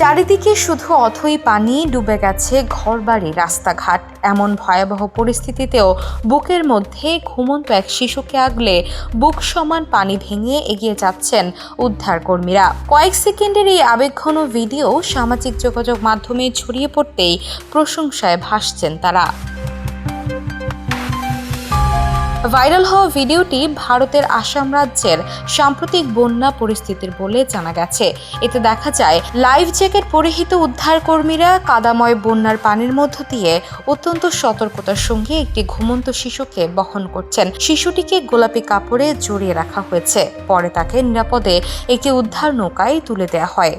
চারিদিকে শুধু অথই পানি, ডুবে গেছে ঘরবাড়ি, রাস্তাঘাট। এমন ভয়াবহ পরিস্থিতিতেও বুকের মধ্যে ঘুমন্ত এক শিশুকে আগলে বুক সমান পানি ভেঙে এগিয়ে যাচ্ছেন উদ্ধারকর্মীরা। কয়েক সেকেন্ডের এই আবেগঘন ভিডিও সামাজিক যোগাযোগ মাধ্যমে ছড়িয়ে পড়তেই প্রশংসায় ভাসছেন তারা। ভাইরাল হওয়া ভিডিওটি ভারতের আসাম রাজ্যের সাম্প্রতিক বন্যা পরিস্থিতির বলে জানা গেছে। এতে দেখা যায় লাইফ জ্যাকেট পরিহিত উদ্ধারকর্মীরা কাদাময় বন্যার পানির মধ্য দিয়ে অত্যন্ত সতর্কতার সঙ্গে একটি ঘুমন্ত শিশুকে বহন করছেন। শিশুটিকে গোলাপি কাপড়ে জড়িয়ে রাখা হয়েছে। পরে তাকে নিরাপদে একটি উদ্ধার নৌকায় তুলে দেওয়া হয়।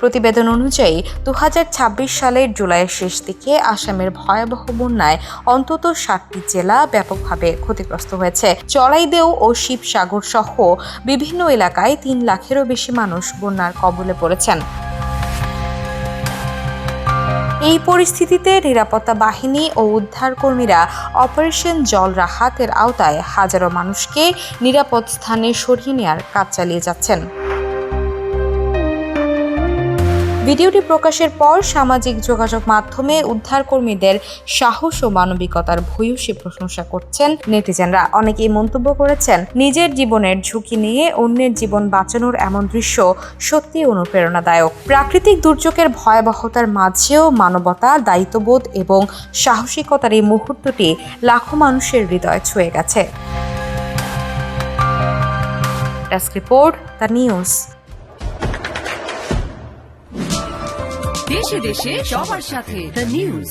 প্রতিবেদন অনুযায়ী 2026 সালের জুলাইয়ের শেষ দিকে আসামের ভয়াবহ বন্যায় অন্তত 7টি জেলা ব্যাপকভাবে ক্ষতিগ্রস্ত হয়েছে। চড়াইদেউ ও শিবসাগর সহ বিভিন্ন এলাকায় 3 লাখেরও বেশি মানুষ বন্যার কবলে পড়েছেন। এই পরিস্থিতিতে নিরাপত্তা বাহিনী ও উদ্ধারকর্মীরা অপারেশন জল রাহাতের আওতায় হাজারো মানুষকে নিরাপদ স্থানে সরিয়ে নেওয়ার কাজ চালিয়ে যাচ্ছেন। ভিডিওটি প্রকাশের পর সামাজিক যোগাযোগ মাধ্যমে উদ্ধারকর্মীদের সাহস ও মানবিকতার ভূয়সী প্রশংসা করছেন নেটিজেনরা। অনেকেই মন্তব্য করেছেন, নিজের জীবনের ঝুঁকি নিয়ে অন্যের জীবন বাঁচানোর এমন দৃশ্য সত্যিই অনুপ্রেরণাদায়ক। প্রাকৃতিক দুর্যোগের ভয়াবহতার মাঝেও মানবতা, দায়িত্ববোধ এবং সাহসিকতার এই মুহূর্তটি লাখো মানুষের হৃদয় ছুঁয়ে গেছে। Desk report, the news. দেশে দেশে সবার সাথে দ্য নিউজ।